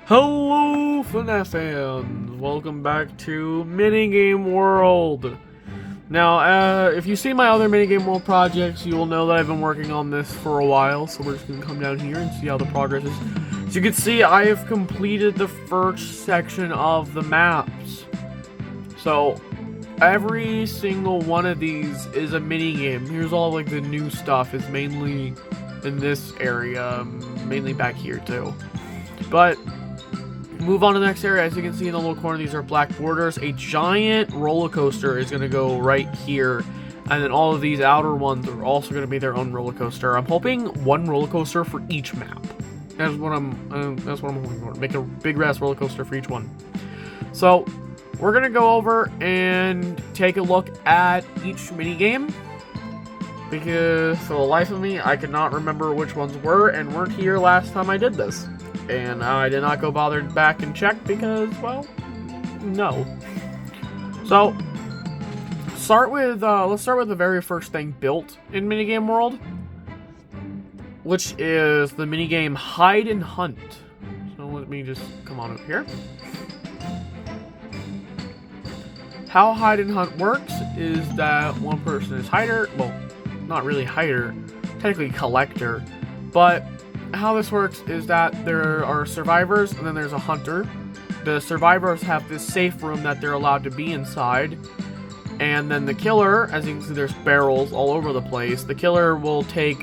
Hello, FNAF fans! Welcome back to Minigame World! Now, if you see my other Minigame World projects, you will know that I've been working on this for a while, so we're just going to come down here and see how the progress is. As you can see, I have completed the first section of the maps. So, every single one of these is a minigame. Here's all like the new stuff, is mainly in this area, mainly back here too. But move on to the next area. As you can see in the little corner, these are black borders. A giant roller coaster is going to go right here, and then all of these outer ones are also going to be their own roller coaster. I'm hoping one roller coaster for each map. That's what I'm hoping for. Make a big ass roller coaster for each one. So we're going to go over and take a look at each mini game, because for the life of me, I could not remember which ones were and weren't here last time I did this. And I did not go bother back and check because, well, no. So, let's start with the very first thing built in Minigame World, which is the minigame Hide and Hunt. So let me just come on up here. How Hide and Hunt works is that one person is hider, well, not really hider, technically collector, but how this works is that there are survivors and then there's a hunter. The survivors have this safe room that they're allowed to be inside, and then the killer, as you can see there's barrels all over the place, the killer will take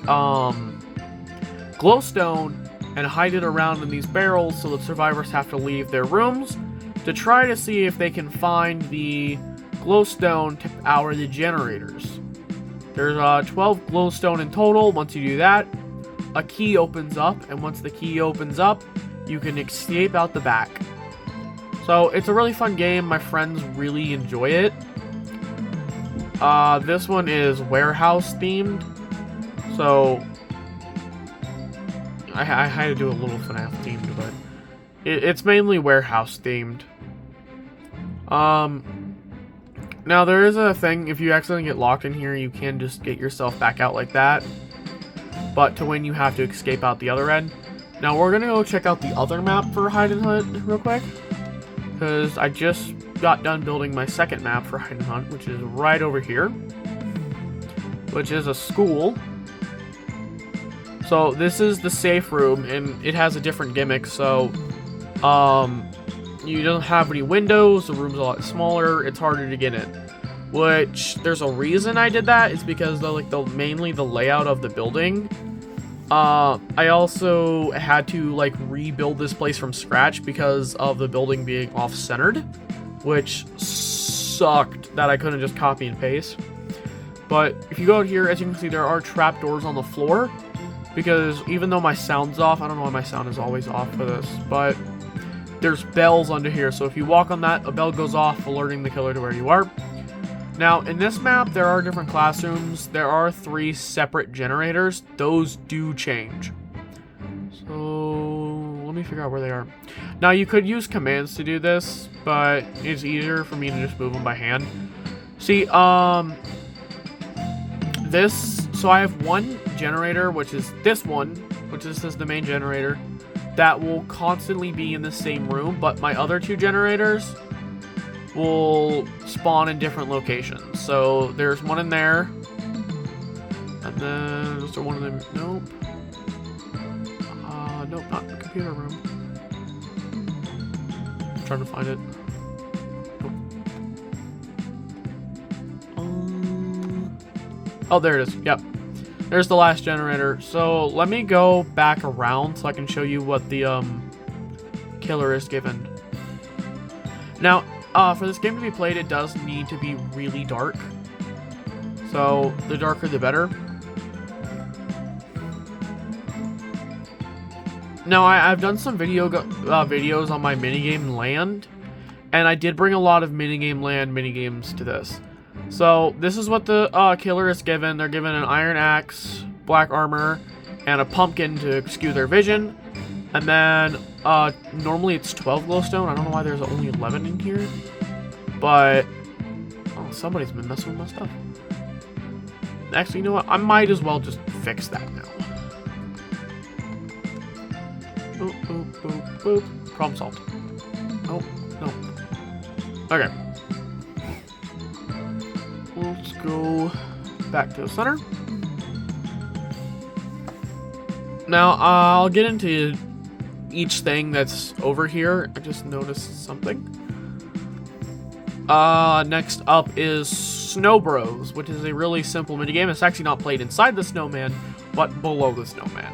glowstone and hide it around in these barrels, so the survivors have to leave their rooms to try to see if they can find the glowstone to power the generators. There's 12 glowstone in total. Once you do that, a key opens up, and once the key opens up, you can escape out the back. So it's a really fun game. My friends really enjoy it. This one is warehouse themed, so I had to do a little FNAF themed, but it's mainly warehouse themed. Now there is a thing, if you accidentally get locked in here, you can just get yourself back out like that. But to win, you have to escape out the other end. Now, we're going to go check out the other map for Hide and Hunt real quick, because I just got done building my second map for Hide and Hunt, which is right over here, which is a school. So, this is the safe room, and it has a different gimmick. So, you don't have any windows, the room's a lot smaller, it's harder to get in. Which, there's a reason I did that, is because mainly the layout of the building. I also had to rebuild this place from scratch because of the building being off-centered, which sucked that I couldn't just copy and paste. But if you go out here, as you can see, there are trapdoors on the floor, because even though my sound's off, I don't know why my sound is always off for this, but there's bells under here, so if you walk on that, a bell goes off, alerting the killer to where you are. Now, in this map, there are different classrooms. There are 3 separate generators. Those do change. So, let me figure out where they are. Now, you could use commands to do this, but it's easier for me to just move them by hand. See, so I have one generator, which is this one, which is the main generator, that will constantly be in the same room, but my other 2 generators will spawn in different locations. So there's one in there, and then is there one in the nope, nope, not the computer room. I'm trying to find it. Nope. Oh, there it is. Yep, there's the last generator. So let me go back around so I can show you what the killer is given. Now, for this game to be played, it does need to be really dark. So, the darker the better. Now, I've done some videos on my minigame land, and I did bring a lot of minigame land minigames to this. So, this is what the killer is given. They're given an iron axe, black armor, and a pumpkin to skew their vision. And then, normally it's 12 glowstone. I don't know why there's only 11 in here. But, oh, somebody's been messing with my stuff. Actually, you know what? I might as well just fix that now. Boop, boop, boop, boop. Problem solved. Oh, no. Okay. Let's go back to the center. Now, I'll get into each thing that's over here. I just noticed something. Next up is Snow Bros, which is a really simple minigame. It's actually not played inside the snowman, but below the snowman.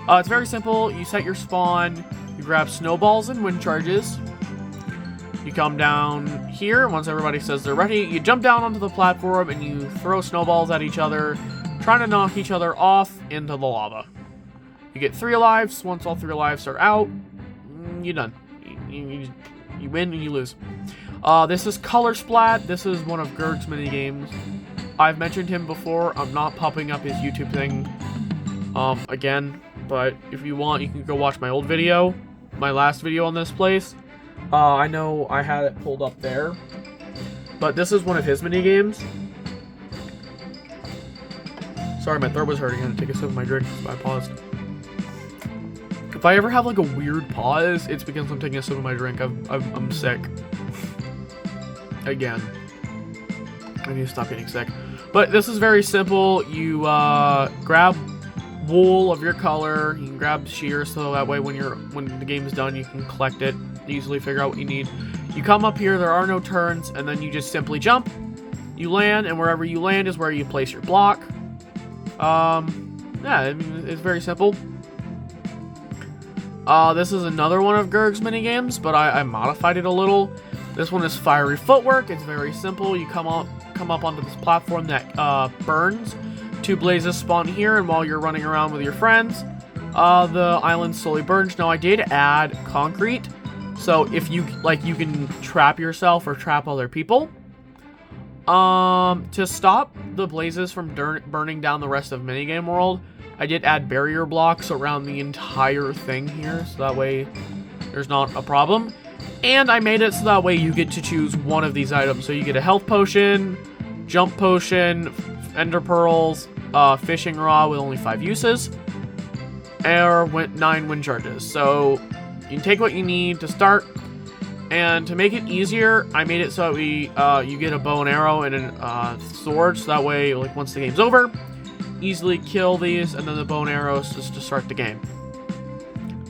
It's very simple. You set your spawn, you grab snowballs and wind charges. You come down here. Once everybody says they're ready, you jump down onto the platform and you throw snowballs at each other, trying to knock each other off into the lava. You get 3 lives. Once all 3 lives are out, you're done. You win and you lose. This is Color Splat. This is one of Gerg's minigames. I've mentioned him before. I'm not popping up his YouTube thing again, but if you want, you can go watch my old video, my last video on this place. I know I had it pulled up there, but this is one of his minigames. Sorry, my throat was hurting. I had to take a sip of my drink, so I paused. If I ever have like a weird pause, it's because I'm taking a sip of my drink. I'm sick. Again. I need to stop getting sick. But this is very simple. You grab wool of your color. You can grab shear, so that way when the game is done, you can collect it, easily figure out what you need. You come up here, there are no turns, and then you just simply jump. You land, and wherever you land is where you place your block. Yeah, I mean, it's very simple. This is another one of Gerg's minigames, but I modified it a little. This one is Fiery Footwork. It's very simple. You come up onto this platform that burns. 2 blazes spawn here, and while you're running around with your friends, the island slowly burns. Now, I did add concrete, so if you you can trap yourself or trap other people. To stop the blazes from burning down the rest of Minigame World, I did add barrier blocks around the entire thing here, so that way there's not a problem. And I made it so that way you get to choose one of these items. So you get a health potion, jump potion, ender pearls, fishing rod with only 5 uses, or 9 wind charges. So you can take what you need to start. And to make it easier, I made it so that you get a bow and arrow and a sword, so that way, like, once the game's over, easily kill these, and then the bow and arrows just to start the game.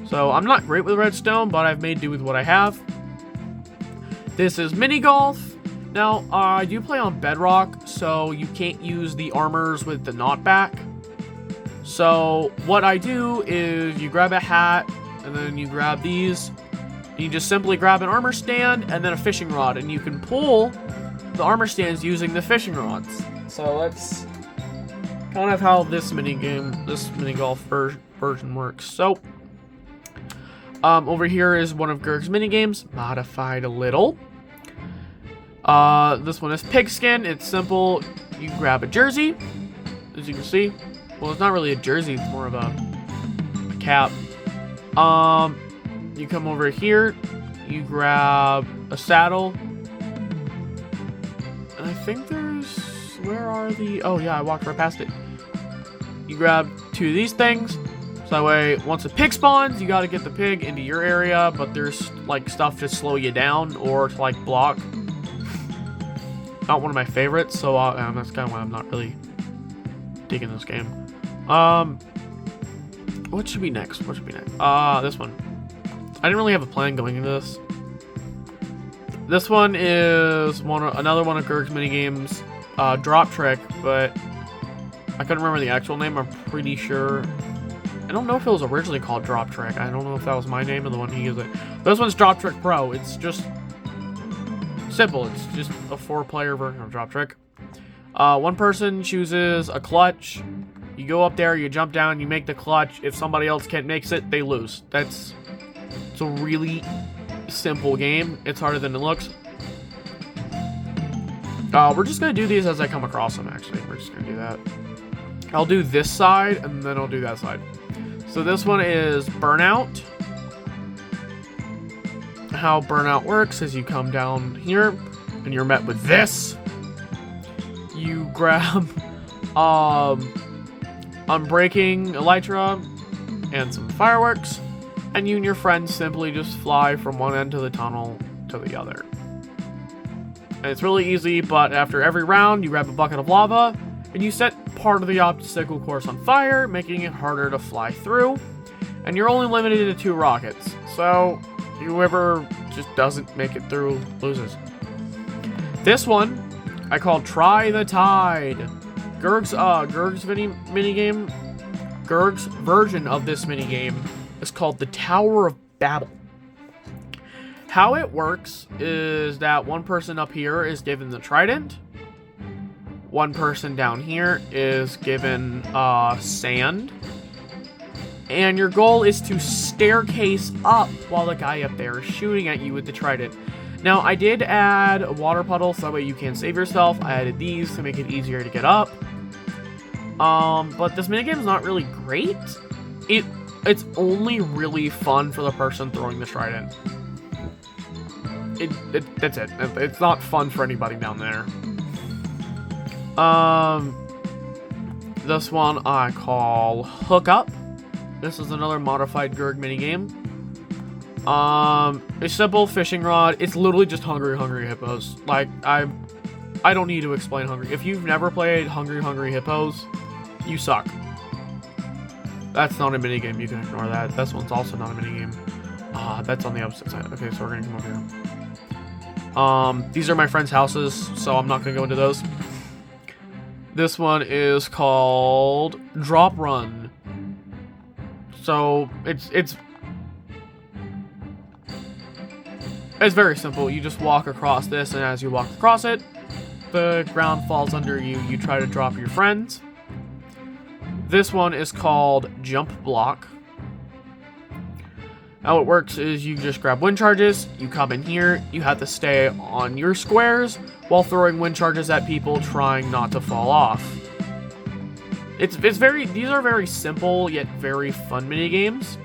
So I'm not great with redstone, but I've made do with what I have. This is mini golf. Now, I do play on bedrock, so you can't use the armors with the knockback. So what I do is you grab a hat, and then you grab these. You just simply grab an armor stand and then a fishing rod, and you can pull the armor stands using the fishing rods. So that's kind of how this mini golf version works. So over here is one of Gerg's mini games, modified a little. This one is Pigskin. It's simple. You grab a jersey, as you can see. Well, it's not really a jersey; it's more of a cap. You come over here, you grab a saddle, and I think there's, where are the, oh yeah, I walked right past it. You grab 2 of these things, so that way, once a pig spawns, you gotta get the pig into your area, but there's, like, stuff to slow you down, or to, like, block. Not one of my favorites, so that's kind of why I'm not really digging this game. What should be next? This one. I didn't really have a plan going into this. This one is another one of Gerg's minigames, Drop Trick, but I couldn't remember the actual name. I'm pretty sure. I don't know if it was originally called Drop Trick. I don't know if that was my name or the one he used it. This one's Drop Trick Pro. It's just simple. It's just a 4-player version of Drop Trick. One person chooses a clutch. You go up there, you jump down, you make the clutch. If somebody else can't make it, they lose. It's a really simple game. It's harder than it looks. We're just going to do these as I come across them, actually. We're just going to do that. I'll do this side, and then I'll do that side. So this one is Burnout. How Burnout works is you come down here, and you're met with this. You grab Unbreaking Elytra and some fireworks. and you and your friends simply just fly from one end of the tunnel to the other. And it's really easy, but after every round, you grab a bucket of lava, and you set part of the obstacle course on fire, making it harder to fly through. And you're only limited to 2 rockets, so whoever just doesn't make it through loses. This one, I call Try the Tide. Gerg's minigame, Gerg's version of this minigame is called the Tower of Babel. How it works is that one person up here is given the trident. One person down here is given sand. And your goal is to staircase up while the guy up there is shooting at you with the trident. Now, I did add a water puddle so that way you can save yourself. I added these to make it easier to get up. But this minigame is not really great. It's only really fun for the person throwing the trident. That's it. It's not fun for anybody down there. This one I call Hook Up. This is another modified Gerg minigame. A simple fishing rod. It's literally just Hungry Hippos. Like, I don't need to explain Hungry. If you've never played Hungry Hippos, you suck. That's not a minigame. You can ignore that. This one's also not a minigame. That's on the opposite side. Okay, so we're gonna come over here. These are my friends' houses, so I'm not gonna go into those. This one is called Drop Run. So it's very simple. You just walk across this, and as you walk across it, the ground falls under you. You try to drop your friends. This one is called Jump Block. How it works is you just grab wind charges, you come in here, you have to stay on your squares while throwing wind charges at people trying not to fall off. These are very simple yet very fun mini games.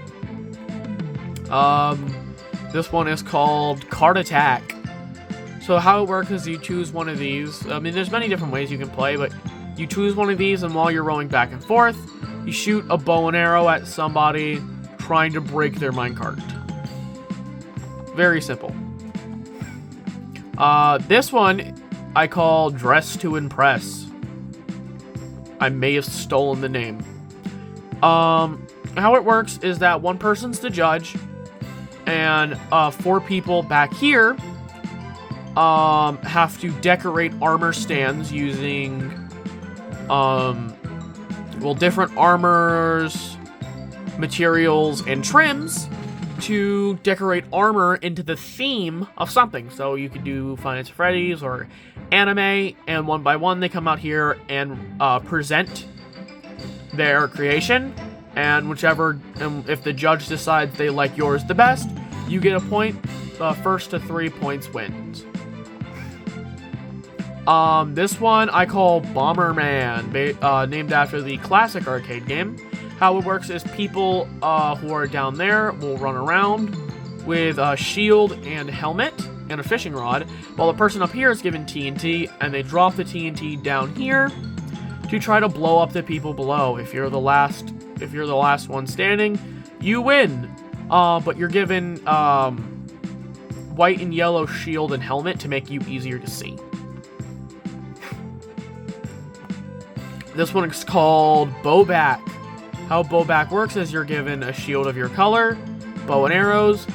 This one is called Card Attack. So how it works is you choose one of these. I mean, there's many different ways you can play, but you choose one of these, and while you're rolling back and forth, you shoot a bow and arrow at somebody trying to break their minecart. Very simple. This one I call Dress to Impress. I may have stolen the name. How it works is that one person's the judge, and 4 people back here have to decorate armor stands using different armors, materials, and trims to decorate armor into the theme of something. So you could do Five Nights at Freddy's or anime, and one by one they come out here and present their creation, and if the judge decides they like yours the best, you get a point. First to 3 points wins. This one I call Bomberman, named after the classic arcade game. How it works is people who are down there will run around with a shield and helmet and a fishing rod, while the person up here is given TNT, and they drop the TNT down here to try to blow up the people below. If you're the last one standing, you win. But you're given white and yellow shield and helmet to make you easier to see. This one is called Bowback. How Bowback works is you're given a shield of your color, bow and arrows,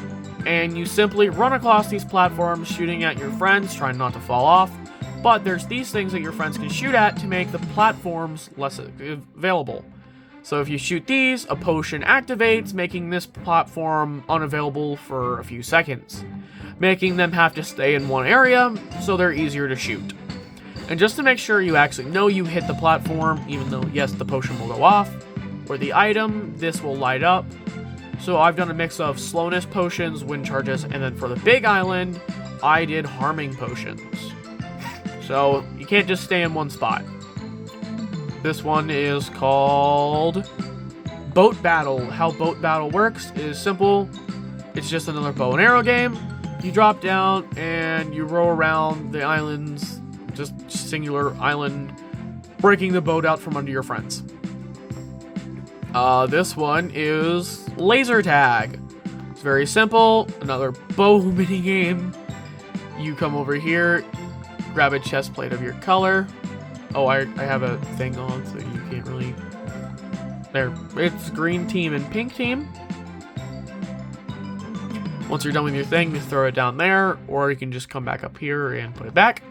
and you simply run across these platforms shooting at your friends, trying not to fall off. But there's these things that your friends can shoot at to make the platforms less available. So if you shoot these, a potion activates, making this platform unavailable for a few seconds, making them have to stay in one area so they're easier to shoot. And just to make sure you actually know you hit the platform, even though, yes, the potion will go off, or the item, this will light up. So I've done a mix of slowness potions, wind charges, and then for the big island, I did harming potions. So you can't just stay in one spot. This one is called Boat Battle. How Boat Battle works is simple. It's just another bow and arrow game. You drop down and you row around the islands, just singular island, breaking the boat out from under your friends. This one is Laser Tag. very simple. Another bow mini game. You come over here, grab a chest plate of your color. Oh, I have a thing on, so you can't really... There. It's green team and pink team. Once you're done with your thing, you throw it down there, or you can just come back up here and put it back.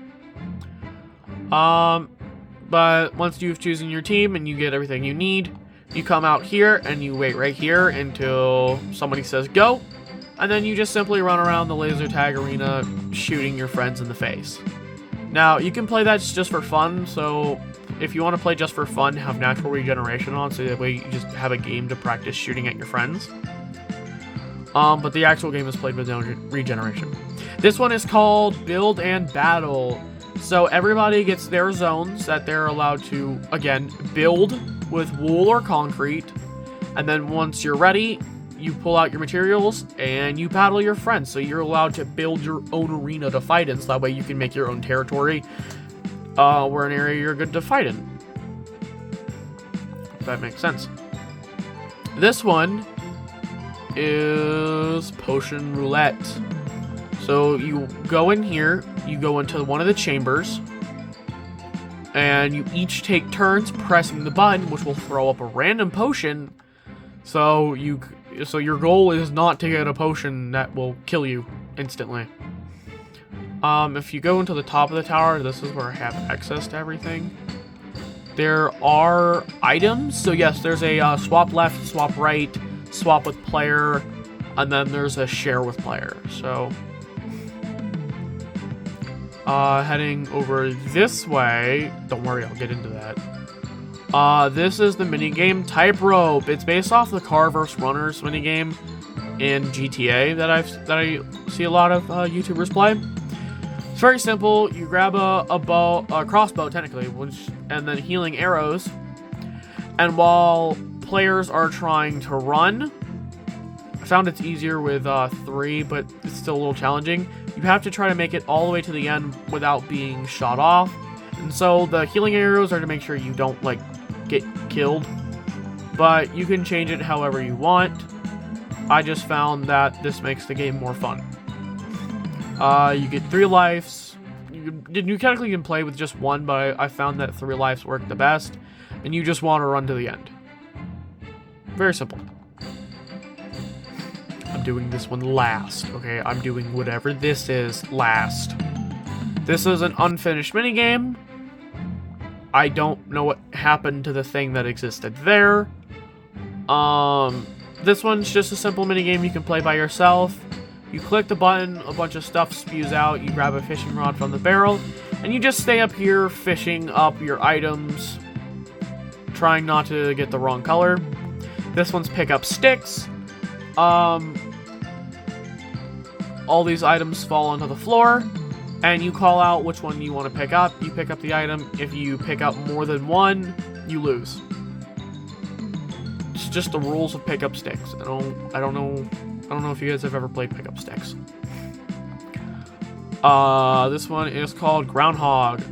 But once you've chosen your team and you get everything you need, you come out here and you wait right here until somebody says go, and then you just simply run around the laser tag arena shooting your friends in the face. Now, you can play that just for fun, so if you want to play just for fun, have natural regeneration on, so that way you just have a game to practice shooting at your friends. But the actual game is played with no regeneration. This one is called Build and Battle. So everybody gets their zones that they're allowed to, again, build with wool or concrete. And then once you're ready, you pull out your materials and you battle your friends. So you're allowed to build your own arena to fight in, so that way you can make your own territory where an area you're good to fight in. If that makes sense. This one is Potion Roulette. So you go in here, you go into one of the chambers, and you each take turns pressing the button, which will throw up a random potion. So your goal is not to get a potion that will kill you instantly. If you go into the top of the tower, this is where I have access to everything. There are items. So yes, there's a swap left, swap right, swap with player, and then there's a share with player. So heading over this way, don't worry, I'll get into that. This is the minigame Tightrope. It's based off the Car vs. Runners minigame in GTA that I see a lot of YouTubers play. It's very simple. You grab a crossbow technically, and then healing arrows. And while players are trying to run, I found it's easier with 3, but it's still a little challenging. You have to try to make it all the way to the end without being shot off. And so the healing arrows are to make sure you don't, like, get killed. But you can change it however you want. I just found that this makes the game more fun. You get 3 lives. You technically can play with just 1, but I found that 3 lives work the best. And you just want to run to the end. Very simple. I'm doing this one last, okay? I'm doing whatever this is last. This is an unfinished minigame. I don't know what happened to the thing that existed there. This one's just a simple minigame you can play by yourself. You click the button, a bunch of stuff spews out, you grab a fishing rod from the barrel, and you just stay up here fishing up your items, trying not to get the wrong color. This one's pick up sticks. All these items fall onto the floor, and you call out which one you want to pick up. You pick up the item. If you pick up more than one, you lose. It's just the rules of pick up sticks. I don't know if you guys have ever played pick up sticks. This one is called Groundhog.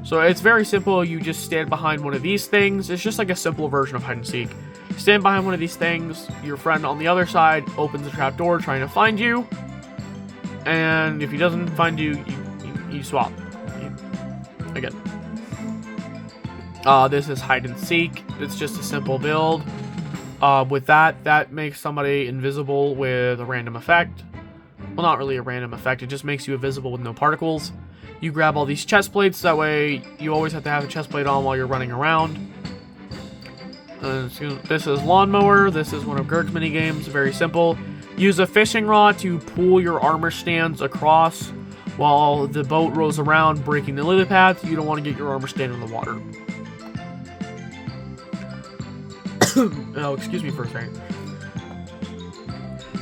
So it's very simple. You just stand behind one of these things. It's just like a simple version of hide and seek. Stand behind one of these things. Your friend on the other side opens a trap door trying to find you. And if he doesn't find you, you swap. Again. This is hide and seek. It's just a simple build. With that makes somebody invisible with a random effect. Well, not really a random effect. It just makes you invisible with no particles. You grab all these chest plates. That way, you always have to have a chest plate on while you're running around. This is Lawnmower. This is one of Gerg's mini games. Very simple. Use a fishing rod to pull your armor stands across while the boat rows around, breaking the lily pads. You don't want to get your armor stand in the water. Oh, excuse me for a second.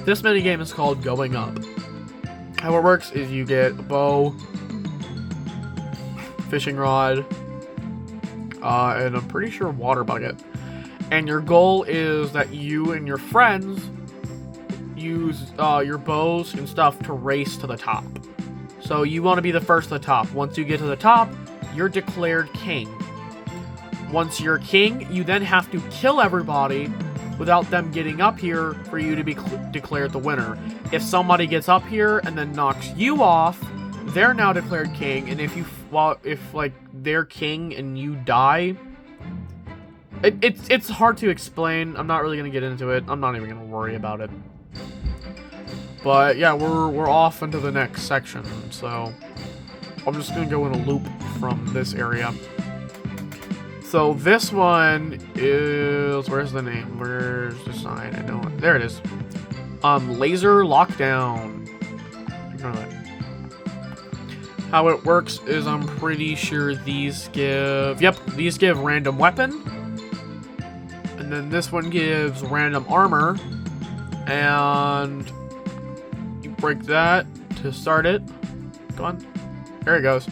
This minigame is called Going Up. How it works is you get a bow, fishing rod, and I'm pretty sure water bucket. And your goal is that you and your friends use your bows and stuff to race to the top. So you want to be the first to the top. Once you get to the top, you're declared king. Once you're king, you then have to kill everybody without them getting up here for you to be declared the winner. If somebody gets up here and then knocks you off, they're now declared king, and if like they're king and you die, it's hard to explain. I'm not really gonna get into it. I'm not even gonna worry about it. But yeah, we're off into the next section, so I'm just gonna go in a loop from this area. So this one is, where's the name? Where's the sign? I know it. There it is. Laser Lockdown. Ignore that. How it works is I'm pretty sure these give, these give random weapon. And then this one gives random armor. And you break that to start it. Go on. There it goes.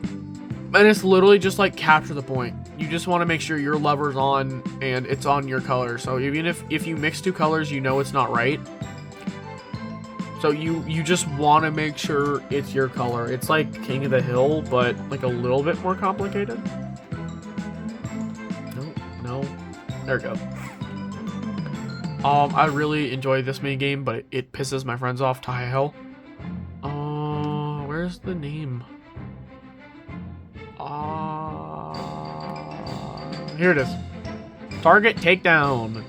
And it's literally just like capture the point. You just want to make sure your lever's on and it's on your color. So even if you mix two colors, you know it's not right. So you just want to make sure it's your color. It's like King of the Hill, but like a little bit more complicated. No. There we go. I really enjoy this mini game, but it pisses my friends off to high hell. Where's the name? Here it is. Target takedown.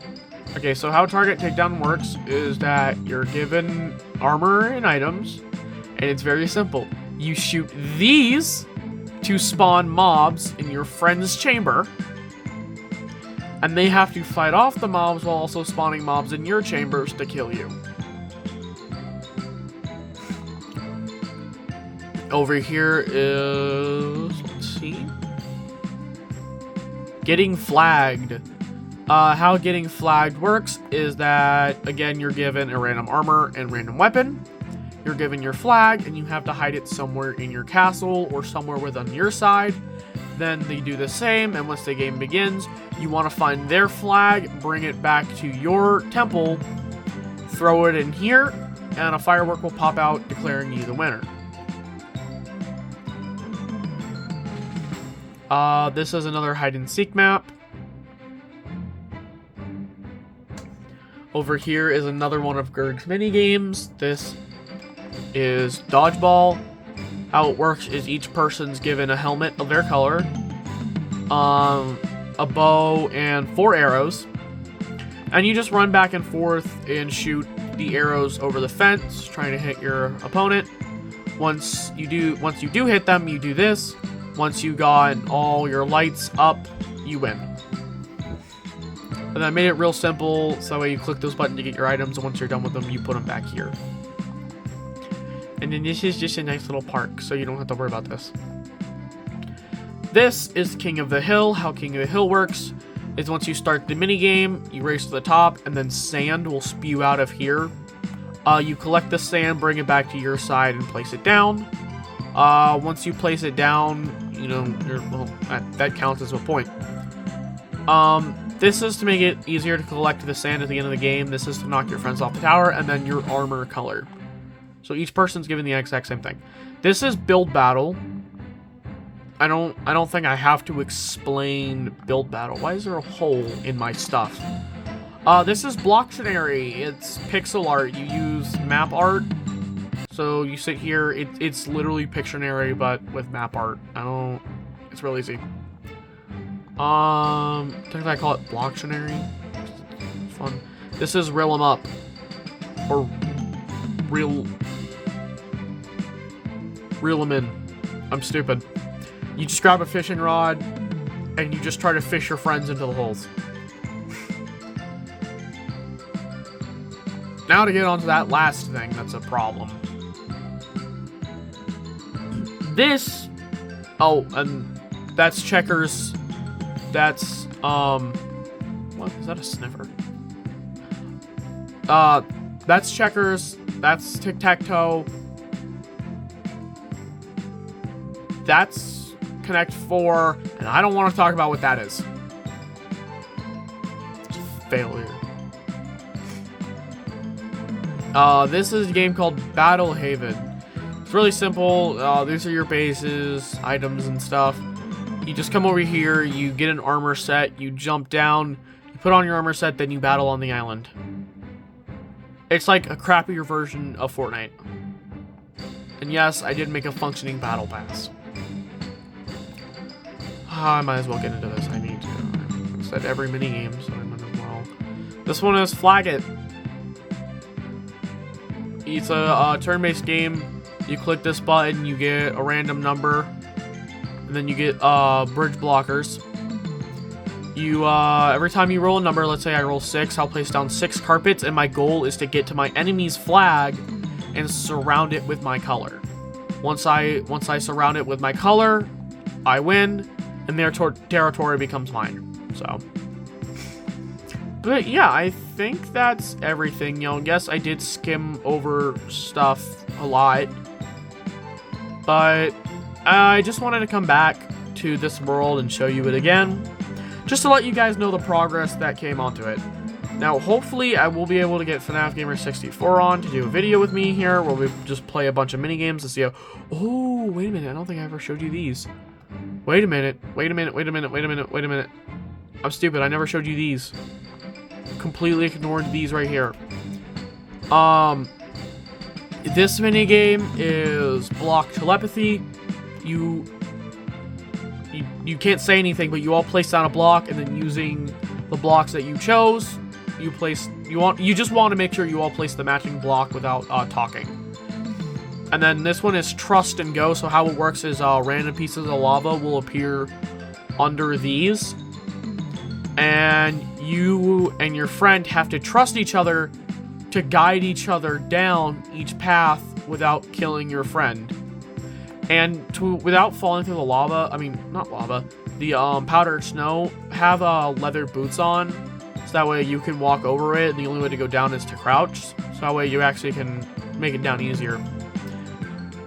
Okay, so how target takedown works is that you're given armor and items, and it's very simple. You shoot these to spawn mobs in your friend's chamber, and they have to fight off the mobs while also spawning mobs in your chambers to kill you. Over here is, let's see, getting flagged. How getting flagged works is that, again, you're given a random armor and random weapon. You're given your flag, and you have to hide it somewhere in your castle or somewhere within your side. Then they do the same, and once the game begins, you want to find their flag, bring it back to your temple, throw it in here, and a firework will pop out declaring you the winner. This is another hide-and-seek map. Over here is another one of Gerg's mini games. This is dodgeball. How it works is each person's given a helmet of their color, a bow, and 4 arrows. And you just run back and forth and shoot the arrows over the fence, trying to hit your opponent. Once you do hit them, you do this. Once you got all your lights up, you win. And I made it real simple, so that way you click those buttons to get your items, and once you're done with them, you put them back here. And then this is just a nice little park, so you don't have to worry about this. This is King of the Hill. How King of the Hill works is once you start the mini game, you race to the top, and then sand will spew out of here. You collect the sand, bring it back to your side, and place it down. Once you place it down, you know, that counts as a point. This is to make it easier to collect the sand at the end of the game. This is to knock your friends off the tower, and then your armor color. So each person's given the exact same thing. This is build battle. I don't think I have to explain build battle. Why is there a hole in my stuff? This is Blocktionary. It's pixel art. You use map art. So you sit here. It's literally Pictionary, but with map art. It's real easy. Technically I call it Blocktionary. It's fun. This is Reel 'em Up. Or Reel 'em In. I'm stupid. You just grab a fishing rod, and you just try to fish your friends into the holes. Now to get onto that last thing that's a problem. This... Oh, and that's checkers. That's, what? Is that a sniffer? That's checkers. That's tic-tac-toe. That's Connect 4, and I don't want to talk about what that is. Failure. This is a game called Battle Haven. It's really simple. These are your bases, items, and stuff. You just come over here, you get an armor set, you jump down, you put on your armor set, then you battle on the island. It's like a crappier version of Fortnite. And yes, I did make a functioning battle pass. I might as well get into this. I need to. I said every minigame, so I might as well. This one is Flag It. It's a turn-based game. You click this button, you get a random number, and then you get bridge blockers. You every time you roll a number, let's say I roll 6, I'll place down 6 carpets, and my goal is to get to my enemy's flag and surround it with my color. Once I surround it with my color, I win, and their territory becomes mine. So, but yeah, I think that's everything. You know, yes, I did skim over stuff a lot, but I just wanted to come back to this world and show you it again, just to let you guys know the progress that came onto it. Now, hopefully, I will be able to get FNAF Gamer 64 on to do a video with me here, where we just play a bunch of minigames to see how... Oh, wait a minute, I don't think I ever showed you these. Wait a minute, wait a minute, wait a minute, wait a minute, wait a minute. I'm stupid, I never showed you these. Completely ignored these right here. This minigame is block telepathy. You can't say anything, but you all place down a block, and then using the blocks that you chose, you just want to make sure you all place the matching block without talking. And then this one is Trust and Go. So how it works is random pieces of lava will appear under these, and you and your friend have to trust each other to guide each other down each path without killing your friend. And without falling through the lava, I mean, not lava, the powdered snow, have leather boots on, so that way you can walk over it, and the only way to go down is to crouch, so that way you actually can make it down easier.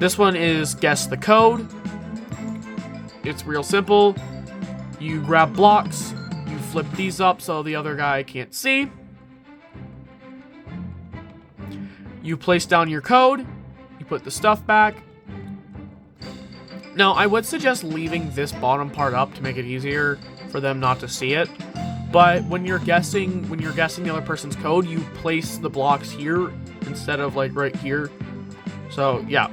This one is Guess the Code. It's real simple. You grab blocks, you flip these up so the other guy can't see. You place down your code, you put the stuff back. Now, I would suggest leaving this bottom part up to make it easier for them not to see it. But when you're guessing the other person's code, you place the blocks here instead of like right here. So yeah,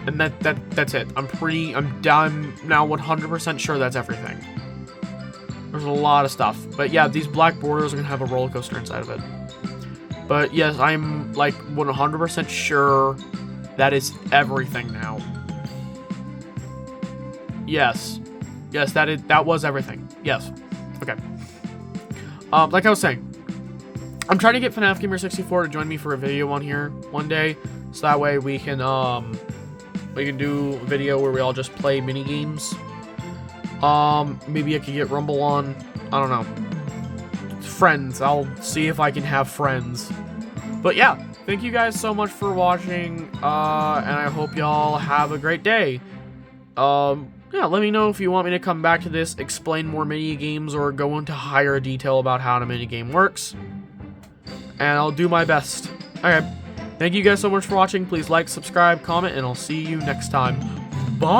and that's it. I'm now 100% sure that's everything. There's a lot of stuff, but yeah, these black borders are gonna have a roller coaster inside of it. But yes, I'm like 100% sure that is everything now. Yes, that was everything. Yes, okay. Like I was saying, I'm trying to get FNAF Gamer 64 to join me for a video on here one day, so that way we can do a video where we all just play mini games. Maybe I could get Rumble on. I don't know. Friends. I'll see if I can have friends. But yeah, thank you guys so much for watching, and I hope y'all have a great day. Yeah, let me know if you want me to come back to this, explain more mini games, or go into higher detail about how a mini game works. And I'll do my best. Okay, thank you guys so much for watching. Please like, subscribe, comment, and I'll see you next time. Bye!